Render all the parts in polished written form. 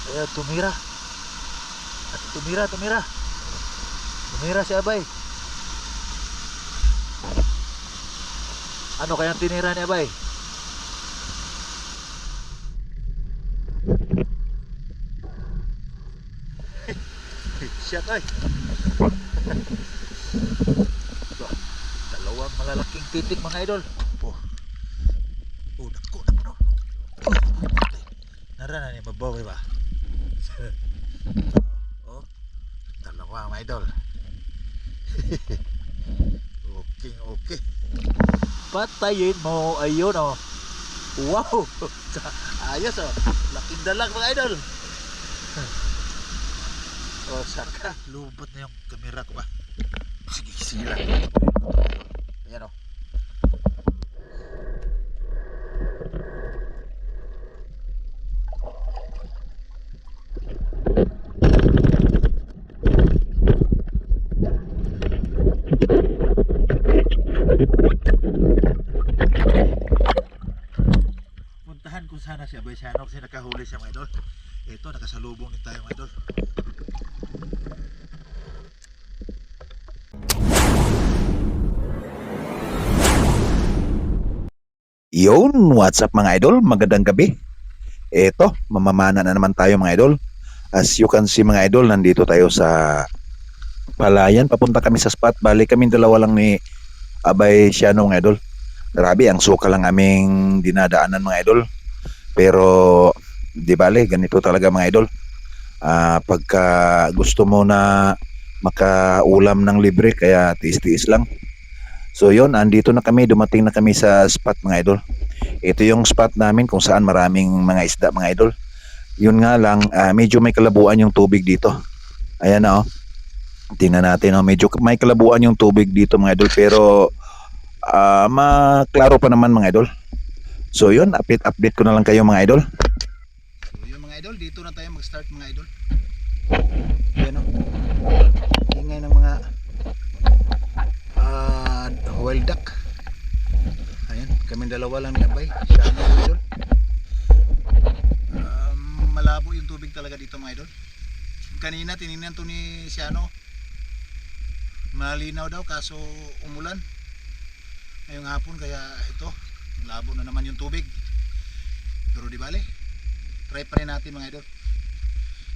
Ayan, tumira. Tumira, tumira. Tumira si Abay. Ano kayang tinira ni Abay? Shit ay. Dalawang malalaking titik mga idol. Oh, oh, dako na po. Nara na ni mabawi ba? Oh, dalawa mga idol. Okay, okay. Patayin mo, ayun oh. Wow, ayos oh. Laking dalag mga idol. Oh, saka lubot na yung kamera ko ba? Sige, sige lang. Ayan oh. Puntahan ko sana si Abay Siano kasi nakahuli siya mga idol. Ito, nakasalubong din tayo mga idol. Yun, what's up mga idol? Magandang gabi. Eto, mamamana na naman tayo mga idol. As you can see mga idol, nandito tayo sa Palayan. Papunta kami sa spot. Balik kami dalawa lang ni Abay Siano mga idol. Grabe, ang suka lang aming dinadaanan mga idol. Pero, di bale, ganito talaga mga idol. Pagka gusto mo na makaulam ng libre, kaya tiis-tiis lang. So yun, andito na kami, dumating na kami sa spot mga idol. Ito yung spot namin kung saan maraming mga isda mga idol. Yun nga lang, medyo may kalabuan yung tubig dito. Ayan na oh. Tingnan natin oh, medyo may kalabuan yung tubig dito mga idol. Pero maklaro pa naman mga idol. So yun, update ko na lang kayo mga idol. So yun mga idol, dito na tayo mag-start mga idol. Ayan oh. Ingay ng mga wild duck. Ayan, kami dalawa lang ni Abay Siano mga idol. Malabo yung tubig talaga dito mga idol. Kanina tinignan to ni Siano, malinaw daw kaso umulan ngayong hapon, kaya ito malabo na naman yung tubig. Pero di bale, try pa rin natin mga idol.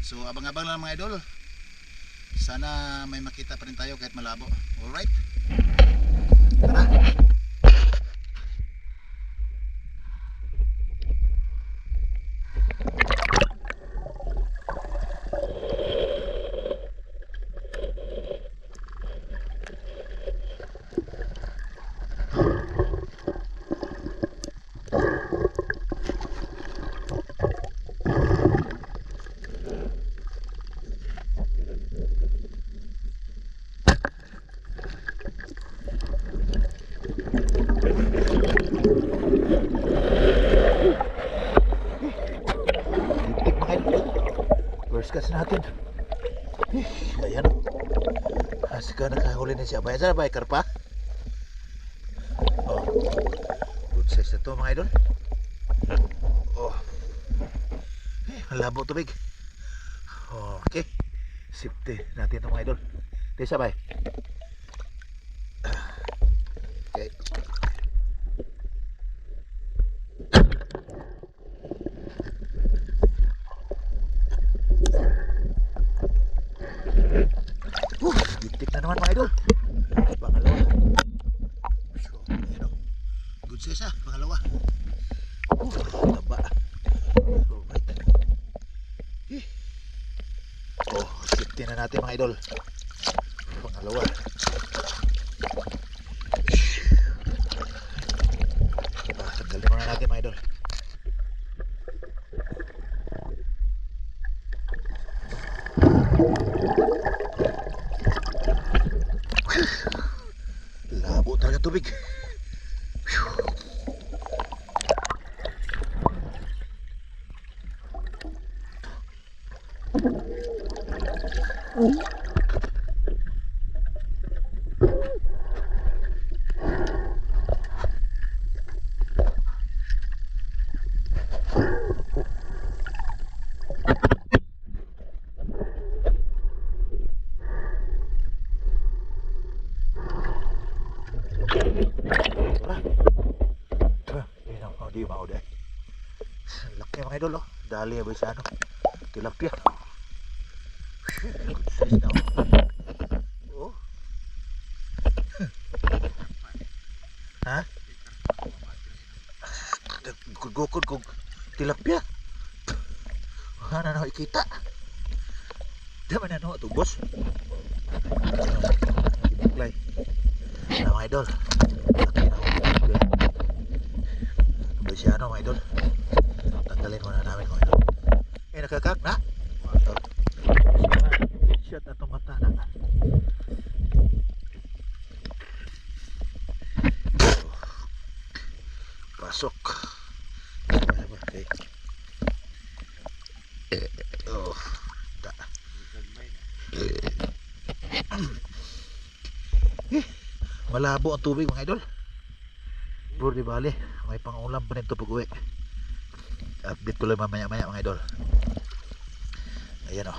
So abang-abang lang mga idol, sana may makita pa rin tayo kahit malabo. Alright, tara. Titik mga idol, first cast natin. Ayan, asika nakahuli na siya. Bayan sa bay karpa. Oh, good size na to mga idol. Oh, malabo tubig. Okay, safety natin ito mga idol. Tesa bay. Okay. Titik na naman mga idol. Pangalawa. So, ayan o. Good size ah, pangalawa. Taba. Alright. Oh, safety na natin mga idol. Pangalawa. Tanggalin muna natin mga idol. Labo talaga tubig. mga idol, oh. Dali ba sa ano? Tilapia. Good size na, oh. Ha? Gugukod kog tilapia. Ano na ikita? Daman na no ito, boss. Play. Na mga idol. Ba siya ano mga idol? Tanggalin muna namin mga idol. Nakakak na. Shot na itong mata na. Pasok. Okay. Oh. Da. Malabo ang tubig mga idol. Bro, di bali. May pangulam pa nito pag uwi. Update ko lang mamaya mga idol. Ayan o.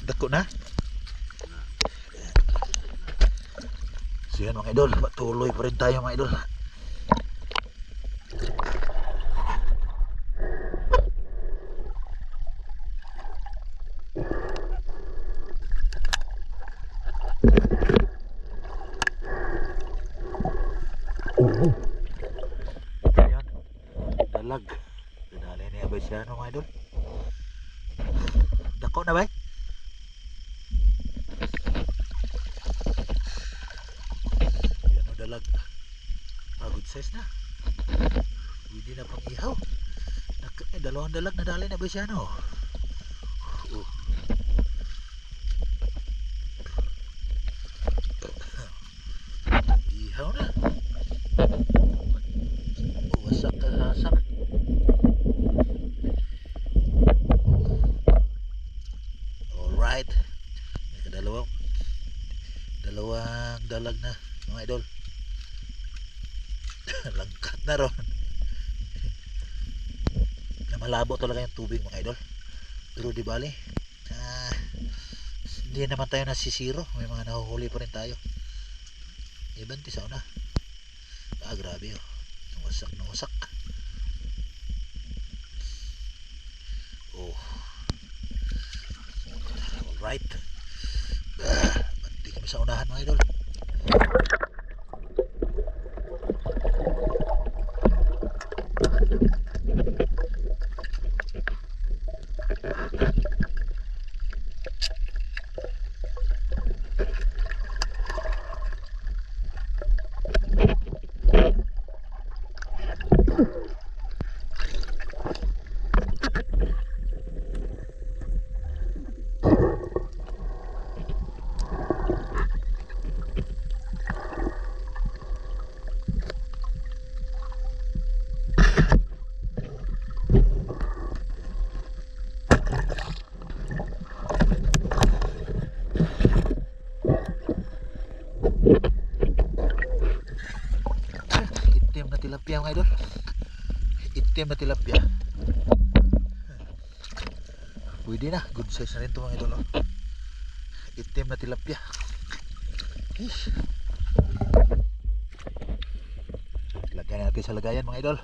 Dako na. So yan mga idol. Patuloy pa rin tayo mga idol. Ayan. Dalag. Dinali niya ba siya mga idol? Dako na ba? Yan o dalag. Good size na. Hindi na pang ihaw. Dalawang dalag na dali na ba siya no? Ihaw na. Wasak ka sasak. Alright. Dalawang dalag na mga idol. Langkat na ron. Malabo talaga yung tubig mga idol. Pero di bali. Hindi naman tayo nasisiro. May mga nahuhuli pa rin tayo. Iban tisaw na. Grabe oh. Wasak na wasak. Oh. Alright. Banti kami sa unahan mga idol. Itim na tilapia mga idol. Itim na tilapia. Pwede na. Good size na rin ito mga idol. Itim na tilapia. Lagyan natin sa lagayan mga idol.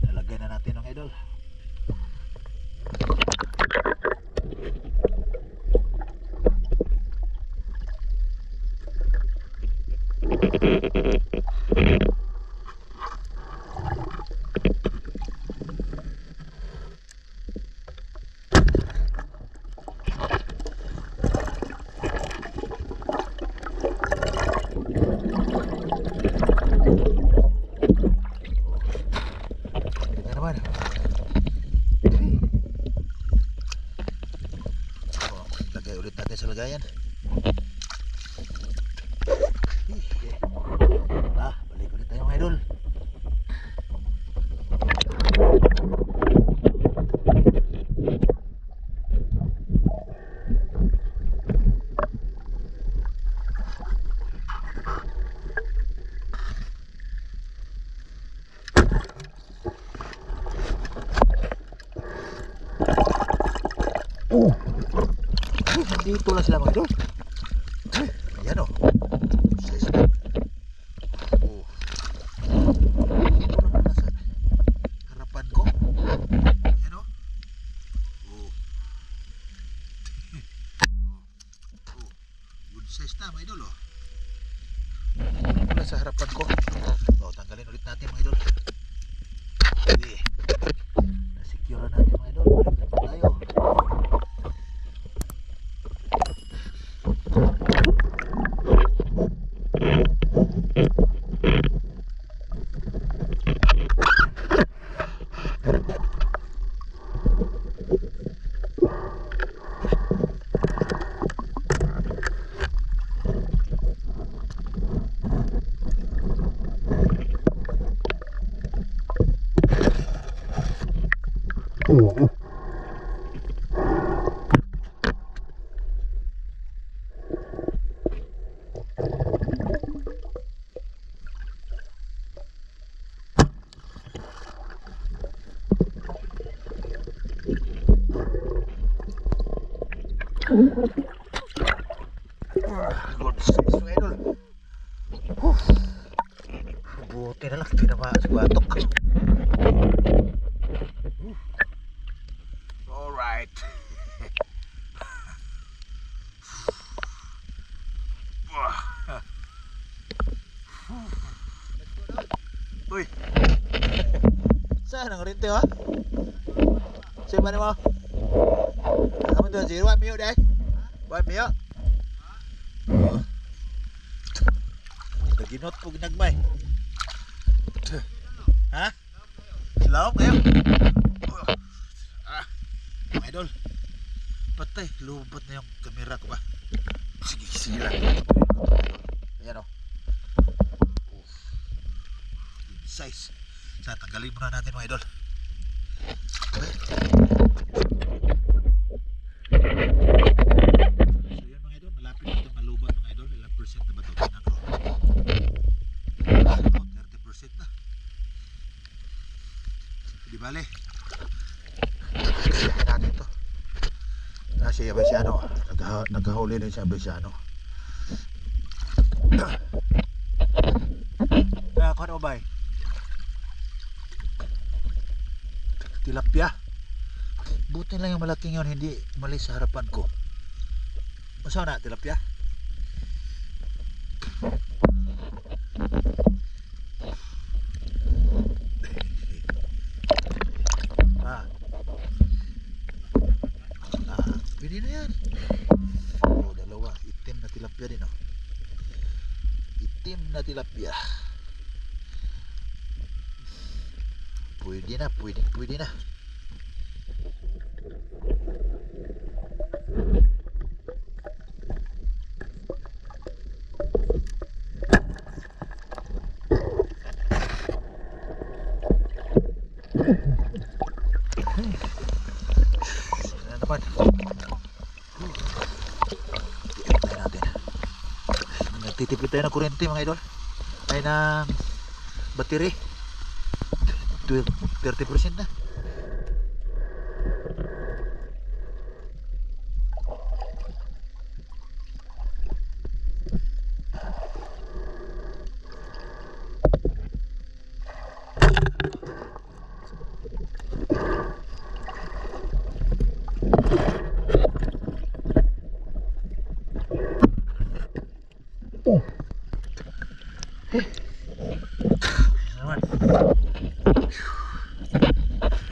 Nalagyan na natin mga idol. Lagay ulit natin sa lagayan. Balik ulit tayo mga idol. Dito lang sila mga idol. Ayan o. Good size mga idol. Buti na lang tinamaan sa batok. Alright. Uy. Saan ang rente ha? Saan ba mo? Kamu tuh sih, buat miuk deh. Buat miuk. Ginot po ginagmay. Ha? Laom kayo. Mga idol. Patay, lubat na yung kamera ko ba? Sige, sige lang. Ayan o. Size. Sa tanggalin muna natin mga idol. Okay. So yan mga idol, malapit na itong malubat mga idol. Ilang percent na ba ito? Tingnan ko. 30% na. Di bale. Kaya natin ito. Si Abesiano. Naghahuli din si Abesiano. Kaya ako ano ba eh? Tilapia. Buti lang yung malaking yun, hindi umalis sa harapan ko. Masa na tilapia? Pwede na yan. Oh, dalawa. Itim na tilapia din oh. Itim na tilapia. Pwede na, pwede na. Ano naman? Nagtitipid tayo ng kuryente mga idol. Ay ng battery. 30% na.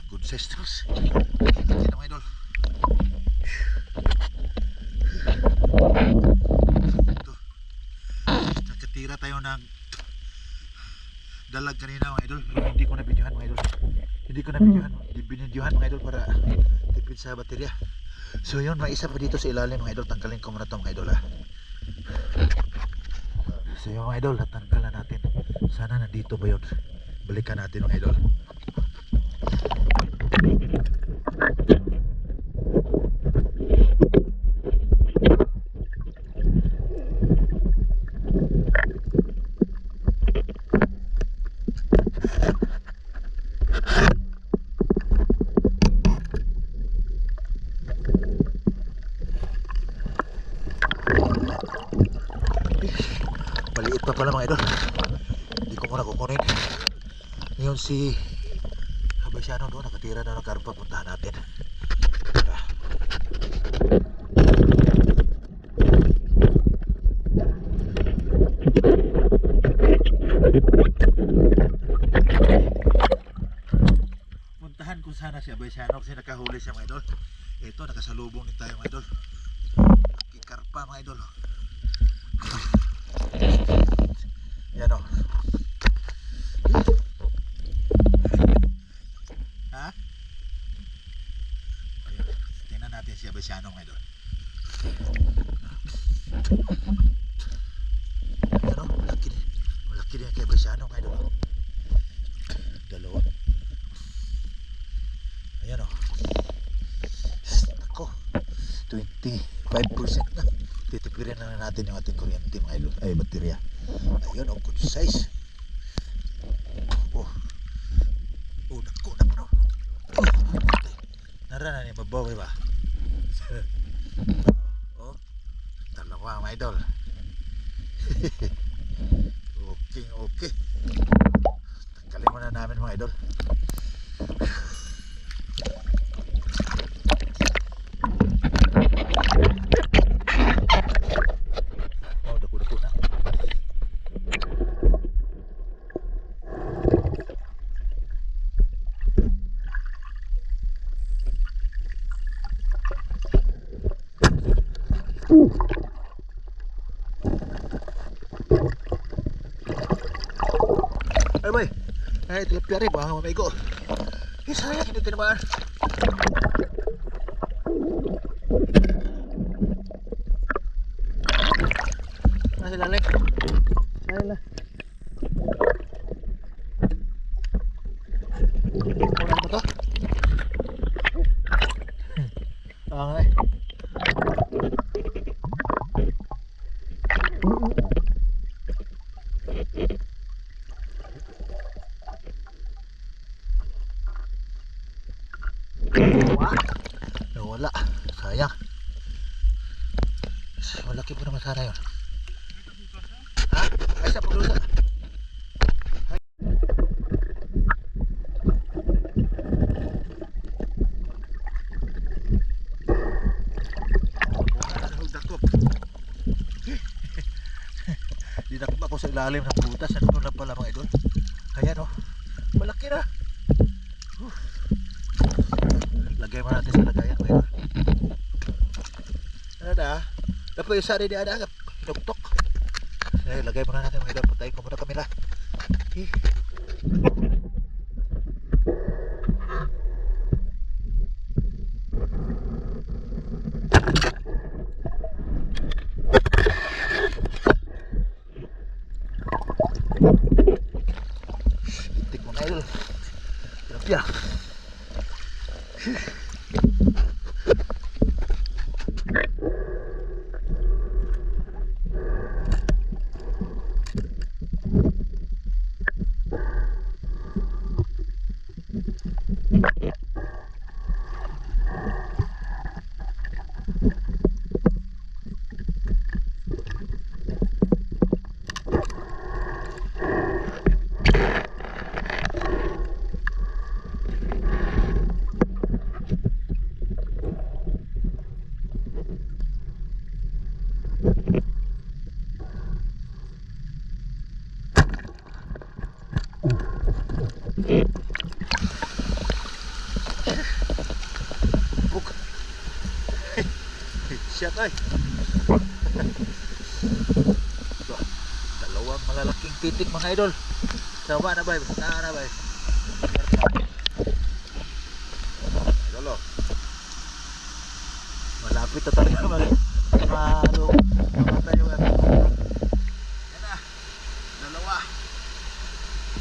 Good size terus. Kita mga idol. Ito. Nakatira tayo ng dalag kanina mga idol. Pero hindi ko na videohan mga idol. Hindi ko na binidyohan mga idol para tipid sa baterya. So yun, may isa pa dito sa ilalim mga idol. Tanggalin ko muna ito mga idol ha. So yung mga idol, natanggalan natin. Sana nandito ba yun? Balikan natin mga idol. Maliit pa pala mga idol. Hindi ko muna kukunin. Ngayon si Abesiano doon nakatira na ng karpa. Puntahan natin. Puntahan kung sana si Abesiano kasi nakahuli siya mga idol. Ito nakasalubong din tayo mga idol. Kikarpa mga idol. Yan o. Ha? Ayun. Tingnan natin si Abesiano mga idol. Yan o. Malaki din. Malaki din kay Abesiano mga idol. Dalawa. Ayan o. 5% na. Titipirin na natin yung ating kuryente mga idol. Ay, baterya. Ayun, oh, good size. Oh. Oh, dako na bro. Nara na ni mabaw ba? Oh, dalawa mga idol. Okay, okay. Tanggalin muna namin mga idol. Oh, dako na. Ay boy, ay tilapia rin, baka mamigo. Sayang, hindi tinamaan. Nasa lalim. Sayang na. Ulan ba to? Okay. Nawala. Sayang. Malaki po naman sana yun. Ha? Ay, sa paglusa. Dinakip ako sa ilalim ng butas. Ano lang pala mga idol? Ayan oh. Malaki na. Lagay mo natin sa lagayan mga idol. Ano na? Dapat yung sari di ada agap. Hinuktok. Lagay mo na natin mga idol. Patayin ko muna kamera. Itik mga idol. Tilapia. Buk. Siya tay. Dalawang malalaking titik mga idol. Sama na bay, na bay. Idol oh. Malapit na talaga mamatay yung ano. Yan na. Dalawa.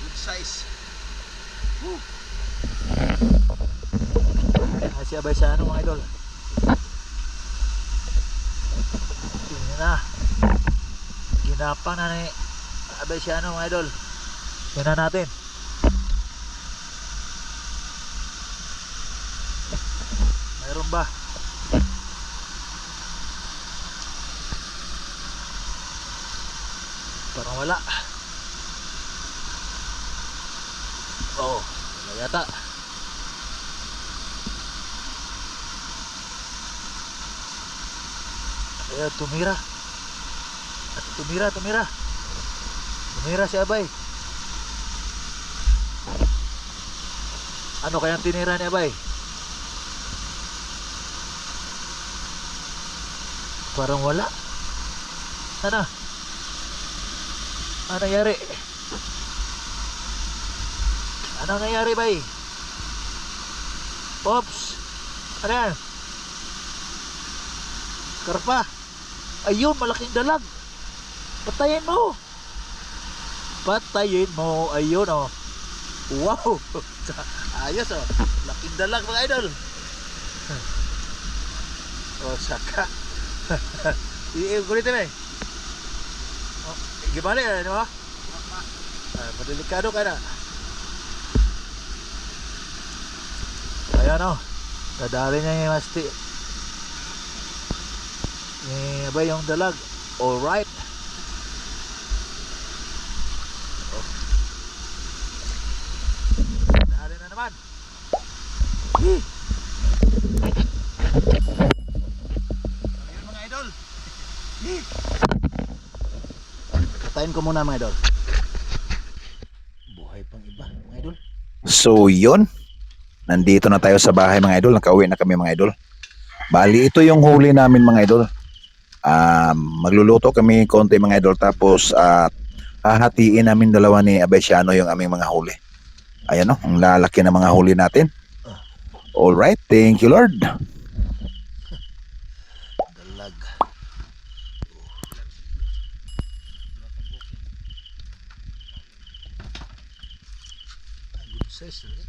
Good size. Woo. Siya ba sa ano mga idol? Tingnan na. Ginapang na ni abay siya ano mga idol. Tingnan natin. Mayroon ba? Parang wala. Oh, wala yata. Ayan, tumira. Tumira si Abay. Ano kayang tinira ni Abay? Parang wala. Sana? Ano nangyari? Ano nangyari, Bay? Pops! Ano yan? Karpa! Ayun, malaking dalag! Patayin mo! Patayin mo! Ayun, oh! Wow! Ayos, oh! Laking dalag, mga idol! O, saka Kulitin eh. Oh, gimana ya, di ba? Madelikado ka na. Ayan o. Dadali niya yung masti. Ba yung dalag. Alright. Oh. Dali na naman. Ayun mga idol. Patayin ko muna mga idol. Buhay pang iba mga idol. So yun, nandito na tayo sa bahay mga idol, nakauwi na kami mga idol. Bali ito yung huli namin mga idol. Magluluto kami konti mga idol, tapos hahatiin namin dalawa ni Abesiano yung aming mga huli. Ayan o, ang lalaki ng mga huli natin. Alright, thank you Lord. Dalag. Good size, eh.